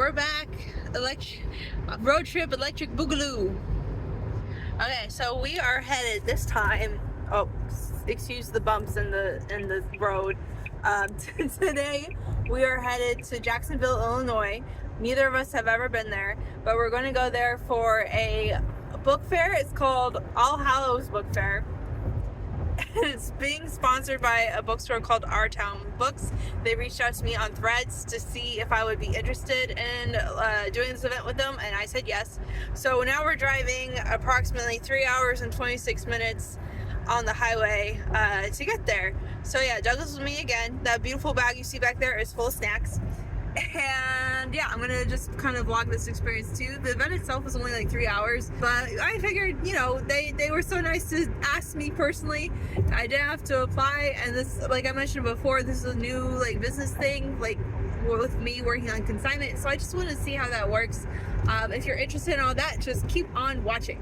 we're back. Road trip electric boogaloo. Okay, so we are headed this time. Oh, excuse the bumps in the road. Today we are headed to Jacksonville, Illinois. Neither of us have ever been there, but we're going to go there for a book fair. It's called All Hallows Book Fair. It's being sponsored by a bookstore called Our Town Books. They reached out to me on Threads to see if I would be interested in doing this event with them, and I said yes. So now we're driving approximately 3 hours and 26 minutes on the highway to get there. So yeah, Douglas with me again. That beautiful bag you see back there is full of snacks. And yeah, I'm gonna just kind of vlog this experience too. The event itself was only like 3 hours, but I figured, you know, they were so nice to ask me personally. I didn't have to apply, and this, like I mentioned before, this is a new like business thing, like with me working on consignment. So I just want to see how that works. If you're interested in all that, just keep on watching.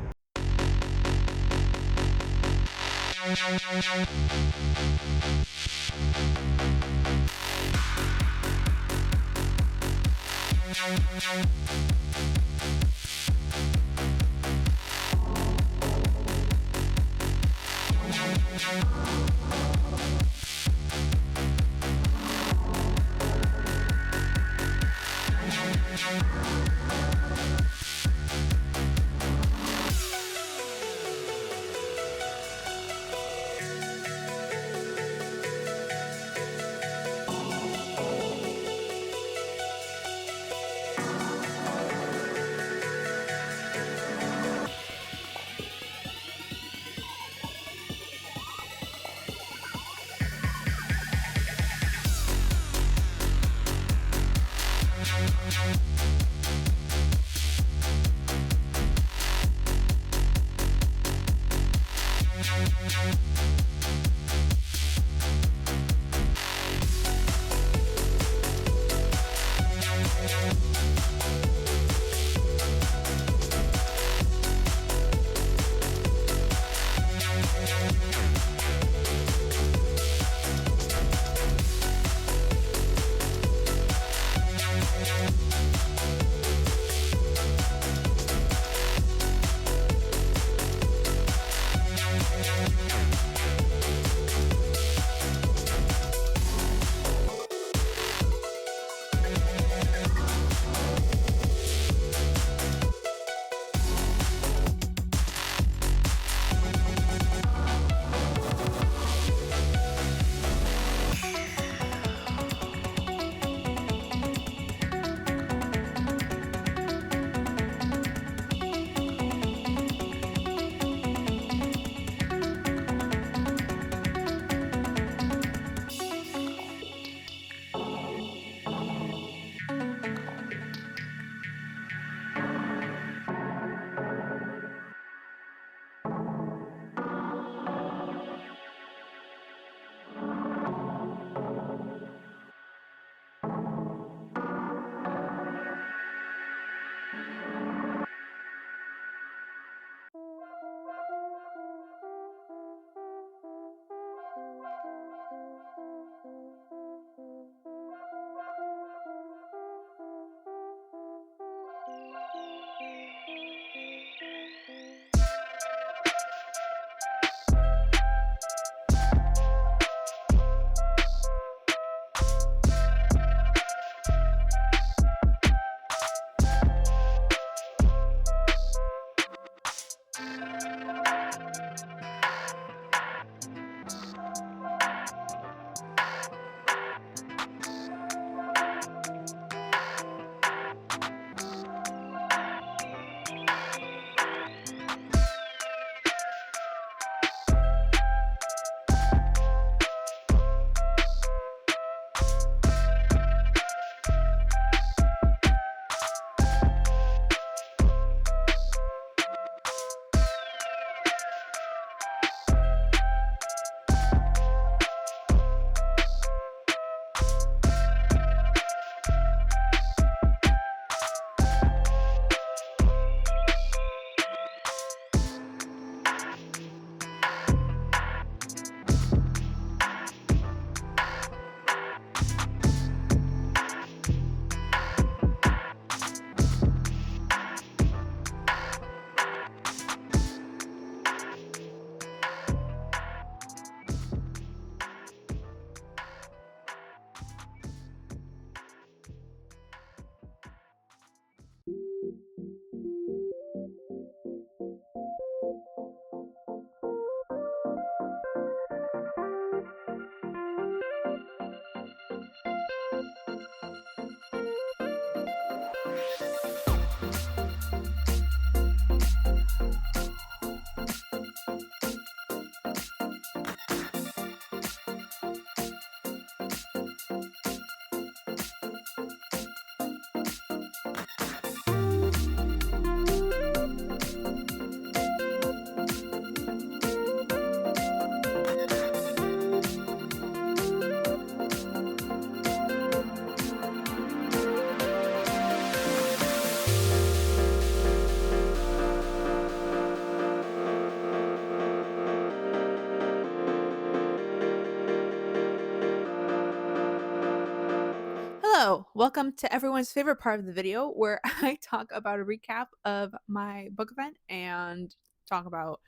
Hello, welcome to everyone's favorite part of the video where I talk about a recap of my book event and talk about,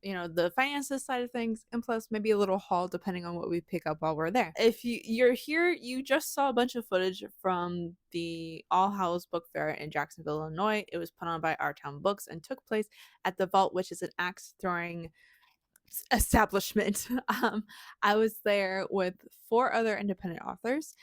the finances side of things, and plus maybe a little haul depending on what we pick up while we're there. If you're here, you just saw a bunch of footage from the All Hallows Book Fair in Jacksonville, Illinois. It was put on by Our Town Books and took place at the Vault, which is an axe throwing establishment. I was there with 4 other independent authors,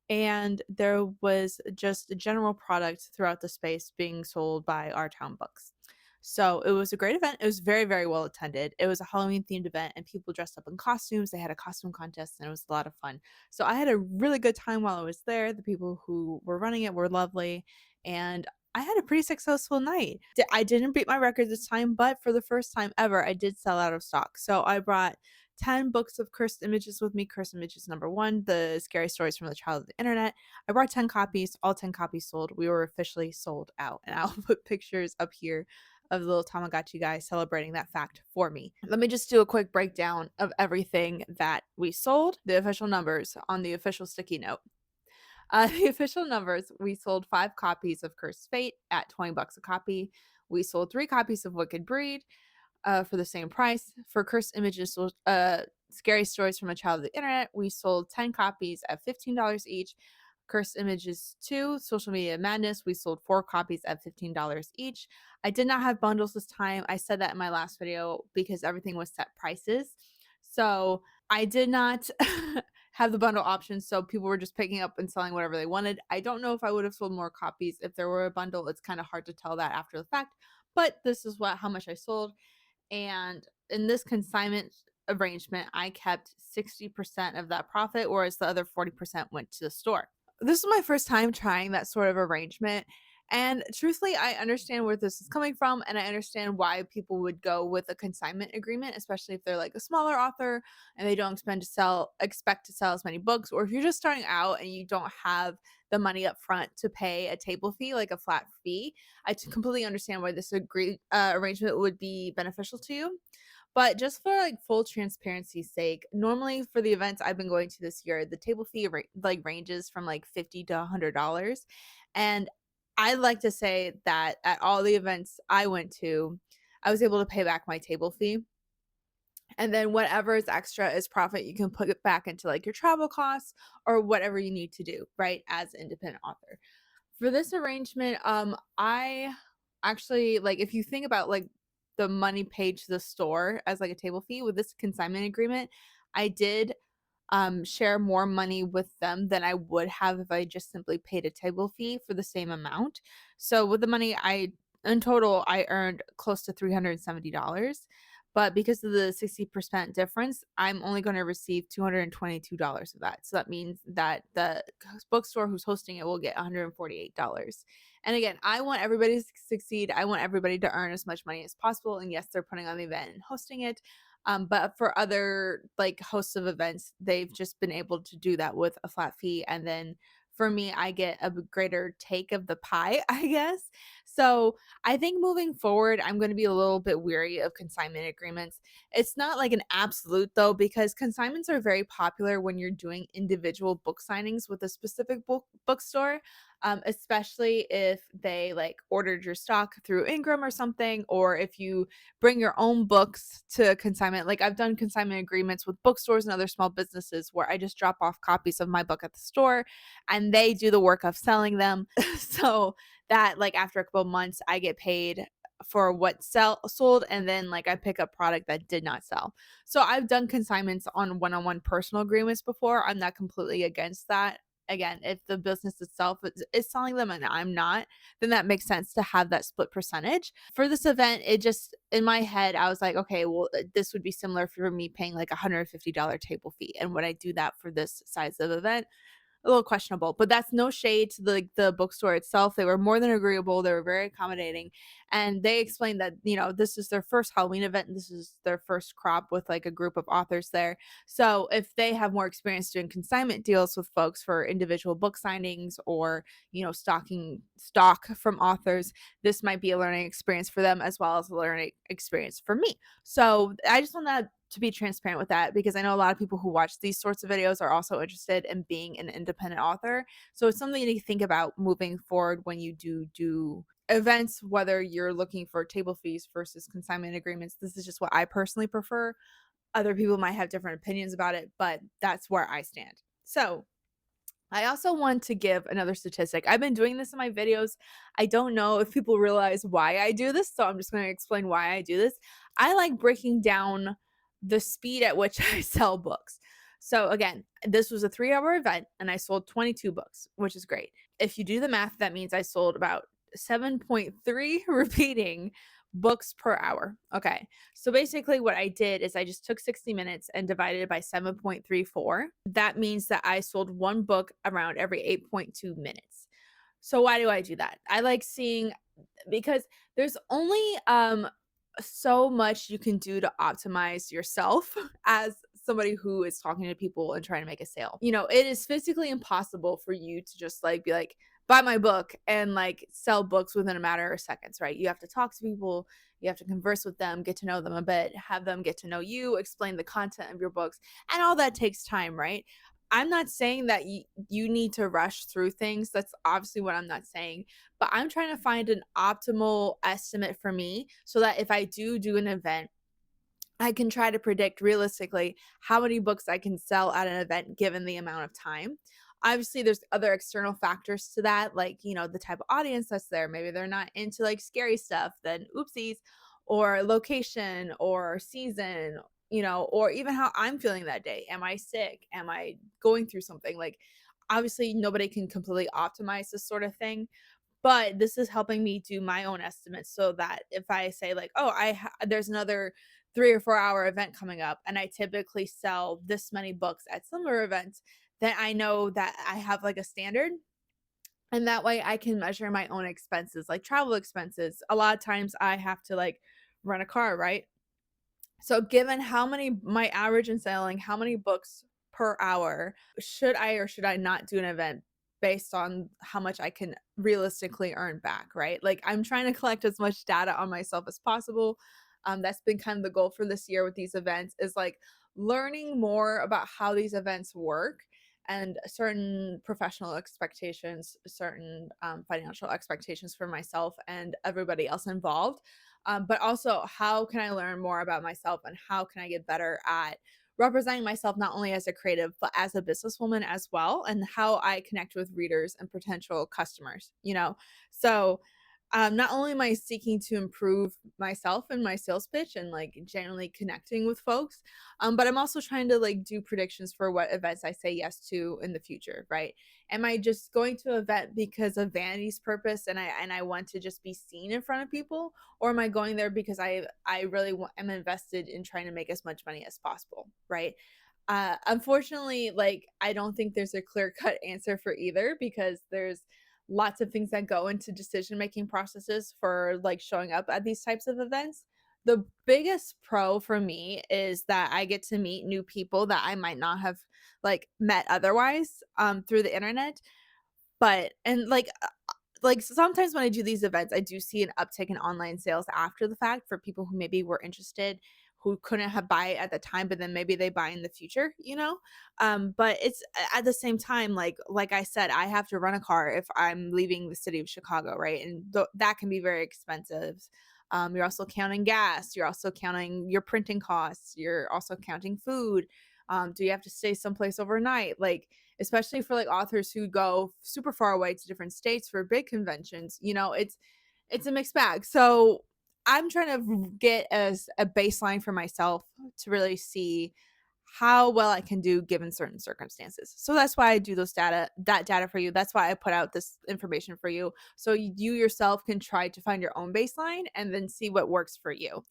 and there was just a general product throughout the space being sold by Our Town Books. So it was a great event. It was very, very well attended. It was a Halloween themed event, and people dressed up in costumes. They had a costume contest, and it was a lot of fun. So I had a really good time while I was there. The people who were running it were lovely, and I had a pretty successful night. I didn't beat my record this time, but for the first time ever, I did sell out of stock. So I brought 10 books of cursed images with me. Cursed images number 1, the scary stories from the child of the internet. I brought 10 copies. All 10 copies sold. We were officially sold out. And I'll put pictures up here of the little Tamagotchi guy celebrating that fact for me. Let me just do a quick breakdown of everything that we sold, the official numbers on the official sticky note. The official numbers, we sold 5 copies of Cursed Fate at $20 a copy. We sold 3 copies of Wicked Breed for the same price. For Cursed Images, Scary Stories from a Child of the Internet, we sold 10 copies at $15 each. Cursed Images 2, Social Media Madness, we sold 4 copies at $15 each. I did not have bundles this time. I said that in my last video because everything was set prices. So I did not have the bundle option, so people were just picking up and selling whatever they wanted. I don't know if I would have sold more copies if there were a bundle. It's kind of hard to tell that after the fact, but this is how much I sold. And in this consignment arrangement, I kept 60% of that profit, whereas the other 40% went to the store. This is my first time trying that sort of arrangement. And truthfully, I understand where this is coming from, and I understand why people would go with a consignment agreement, especially if they're like a smaller author and they don't expect to sell as many books, or if you're just starting out and you don't have the money up front to pay a table fee, like a flat fee. I completely understand why this arrangement would be beneficial to you. But just for like full transparency's sake, normally for the events I've been going to this year, the table fee ranges from like $50 to $100, and I'd like to say that at all the events I went to, I was able to pay back my table fee. And then whatever is extra is profit. You can put it back into like your travel costs or whatever you need to do, right? As an independent author. For this arrangement, I actually like if you think about like the money paid to the store as like a table fee with this consignment agreement, I did share more money with them than I would have if I just simply paid a table fee for the same amount. So with the money in total, I earned close to $370. But because of the 60% difference, I'm only going to receive $222 of that. So that means that the bookstore who's hosting it will get $148. And again, I want everybody to succeed. I want everybody to earn as much money as possible. And yes, they're putting on the event and hosting it. But for other like hosts of events, they've just been able to do that with a flat fee. And then for me, I get a greater take of the pie, I guess. So I think moving forward, I'm going to be a little bit weary of consignment agreements. It's not like an absolute though, because consignments are very popular when you're doing individual book signings with a specific bookstore. Especially if they like ordered your stock through Ingram or something, or if you bring your own books to consignment. Like I've done consignment agreements with bookstores and other small businesses where I just drop off copies of my book at the store and they do the work of selling them. So that like after a couple of months, I get paid for what sold, and then like I pick up product that did not sell. So I've done consignments on one-on-one personal agreements before. I'm not completely against that. again, if the business itself is selling them and I'm not, then that makes sense to have that split percentage. For this event, it just, in my head, I was like, okay, well, this would be similar for me paying like $150 table fee. And would I do that for this size of event? A little questionable, but that's no shade to the bookstore itself. They were more than agreeable. They were very accommodating, and they explained that, this is their first Halloween event and this is their first crop with like a group of authors there. So if they have more experience doing consignment deals with folks for individual book signings or, stocking stock from authors, this might be a learning experience for them as well as a learning experience for me. So I just want to be transparent with that, because I know a lot of people who watch these sorts of videos are also interested in being an independent author. So it's something to think about moving forward when you do events, whether you're looking for table fees versus consignment agreements. This is just what I personally prefer. Other people might have different opinions about it, but that's where I stand. So I also want to give another statistic. I've been doing this in my videos. I don't know if people realize why I do this, so I'm just going to explain why I do this. I like breaking down the speed at which I sell books. So again, this was a 3-hour event and I sold 22 books, which is great. If you do the math, that means I sold about 7.3 repeating books per hour. Okay. So basically what I did is I just took 60 minutes and divided it by 7.34. That means that I sold one book around every 8.2 minutes. So why do I do that? I like seeing, because there's only so much you can do to optimize yourself as somebody who is talking to people and trying to make a sale. It is physically impossible for you to just like be like, buy my book and like sell books within a matter of seconds, right? You have to talk to people, you have to converse with them, get to know them a bit, have them get to know you, explain the content of your books, and all that takes time, right? I'm not saying that you need to rush through things. That's obviously what I'm not saying. But I'm trying to find an optimal estimate for me so that if I do an event, I can try to predict realistically how many books I can sell at an event given the amount of time. Obviously, there's other external factors to that, like, the type of audience that's there. Maybe they're not into like scary stuff, then oopsies, or location or season, or even how I'm feeling that day. Am I sick? Am I going through something? Like, obviously, nobody can completely optimize this sort of thing, but this is helping me do my own estimates so that if I say like, oh, there's another 3 or 4 hour event coming up and I typically sell this many books at similar events, then I know that I have like a standard, and that way I can measure my own expenses, like travel expenses. A lot of times I have to like rent a car, right? So given how many my average in selling, how many books per hour, should I or should I not do an event based on how much I can realistically earn back, right? Like, I'm trying to collect as much data on myself as possible. That's been kind of the goal for this year with these events, is like learning more about how these events work and certain professional expectations, certain financial expectations for myself and everybody else involved. But also, how can I learn more about myself and how can I get better at representing myself not only as a creative but as a businesswoman as well, and how I connect with readers and potential customers. So not only am I seeking to improve myself and my sales pitch and like generally connecting with folks, but I'm also trying to like do predictions for what events I say yes to in the future, right? Am I just going to an event because of vanity's purpose and I want to just be seen in front of people, or am I going there because I really am invested in trying to make as much money as possible, right? Unfortunately, like, I don't think there's a clear cut answer for either, because there's lots of things that go into decision making processes for like showing up at these types of events. The biggest pro for me is that I get to meet new people that I might not have like met otherwise through the internet. But and like sometimes when I do these events, I do see an uptick in online sales after the fact for people who maybe were interested, who couldn't have buy it at the time, but then maybe they buy in the future. But it's at the same time, like I said, I have to rent a car if I'm leaving the city of Chicago, right? And that can be very expensive. You're also counting gas, you're also counting your printing costs, you're also counting food. Do you have to stay someplace overnight? Like, especially for like authors who go super far away to different states for big conventions, it's a mixed bag. So I'm trying to get as a baseline for myself to really see how well I can do given certain circumstances. So that's why I do that data for you. That's why I put out this information for you. So you yourself can try to find your own baseline and then see what works for you.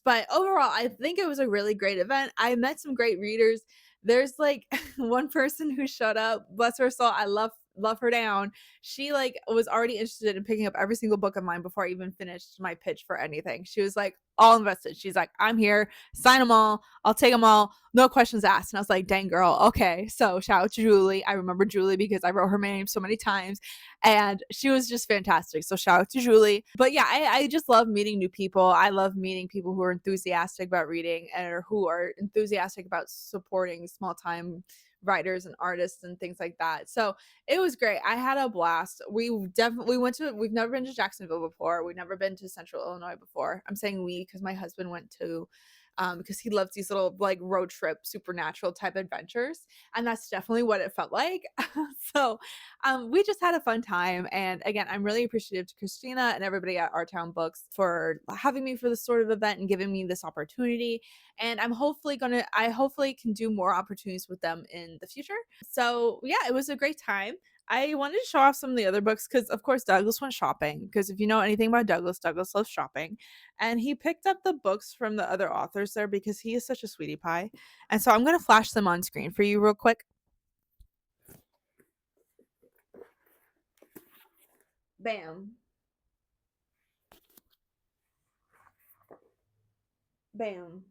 But overall, I think it was a really great event. I met some great readers. There's like one person who showed up, bless her soul. I love her down. She like was already interested in picking up every single book of mine before I even finished my pitch for anything. She was like all invested. She's like, I'm here, sign them all, I'll take them all, no questions asked. And I was like, dang girl, okay. So shout out to Julie. I remember Julie because I wrote her name so many times and she was just fantastic. So shout out to Julie. But yeah, I just love meeting new people. I love meeting people who are enthusiastic about reading or who are enthusiastic about supporting small time writers and artists and things like that. So it was great. I had a blast. We've never been to Jacksonville before. We've never been to Central Illinois before. I'm saying we because my husband went to because he loves these little like road trip supernatural type adventures, and that's definitely what it felt like. So we just had a fun time, and again, I'm really appreciative to Christina and everybody at Our Town Books for having me for this sort of event and giving me this opportunity. And I hopefully can do more opportunities with them in the future. So yeah, it was a great time. I wanted to show off some of the other books because, of course, Douglas went shopping. Because if you know anything about Douglas loves shopping. And he picked up the books from the other authors there because he is such a sweetie pie. And so I'm going to flash them on screen for you real quick. Bam. Bam.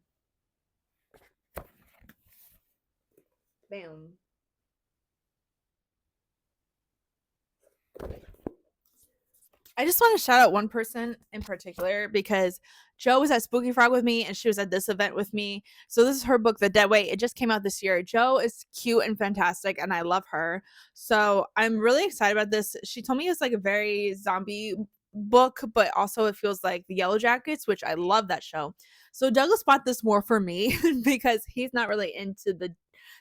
Bam. I just want to shout out one person in particular because Jo was at Spooky Frog with me and she was at this event with me. So this is her book, The Dead Weight. It just came out this year. Jo is cute and fantastic and I love her. So I'm really excited about this. She told me it's like a very zombie book, but also it feels like the Yellow Jackets, which I love that show. So Douglas bought this more for me because he's not really into the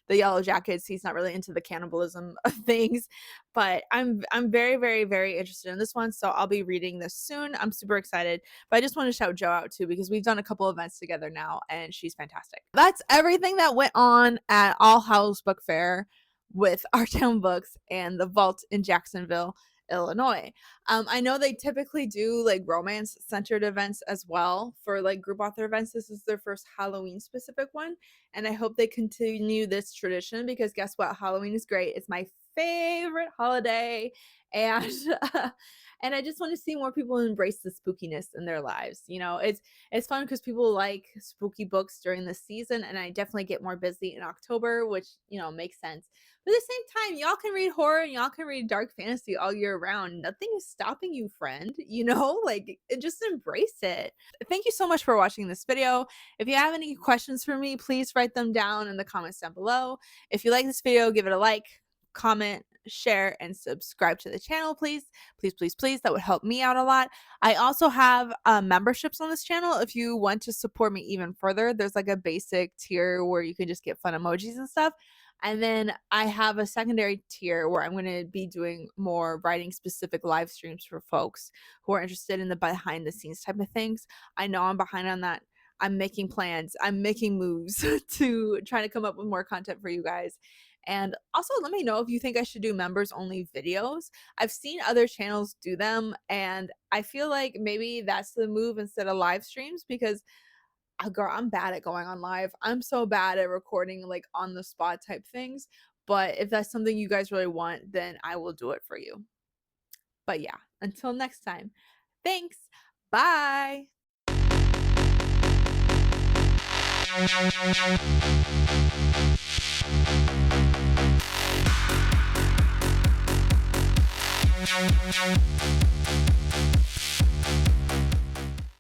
Yellow Jackets. He's not really into the cannibalism of things, but I'm very, very, very interested in this one. So I'll be reading this soon. I'm super excited, but I just want to shout Jo out too, because we've done a couple events together now and she's fantastic. That's everything that went on at All Hallows Book Fair with Our Town Books and the Vault in Jacksonville, Illinois. I know they typically do like romance centered events as well for like group author events. This is their first Halloween specific one, and I hope they continue this tradition because guess what? Halloween is great. It's my favorite holiday, and and I just want to see more people embrace the spookiness in their lives. You know, it's fun because people like spooky books during the season, and I definitely get more busy in October, which makes sense. But at the same time, y'all can read horror and y'all can read dark fantasy all year round. Nothing is stopping you, friend. Like just embrace it. Thank you so much for watching this video. If you have any questions for me, please write them down in the comments down below. If you like this video, give it a like, comment, share, and subscribe to the channel, please. Please, please, please. That would help me out a lot. I also have memberships on this channel. If you want to support me even further, there's like a basic tier where you can just get fun emojis and stuff. And then I have a secondary tier where I'm going to be doing more writing specific live streams for folks who are interested in the behind the scenes type of things. I know I'm behind on that. I'm making plans. I'm making moves to try to come up with more content for you guys. And also let me know if you think I should do members only videos. I've seen other channels do them and I feel like maybe that's the move instead of live streams because girl, I'm bad at going on live. I'm so bad at recording like on the spot type things. But if that's something you guys really want, then I will do it for you. But yeah, until next time, thanks. Bye.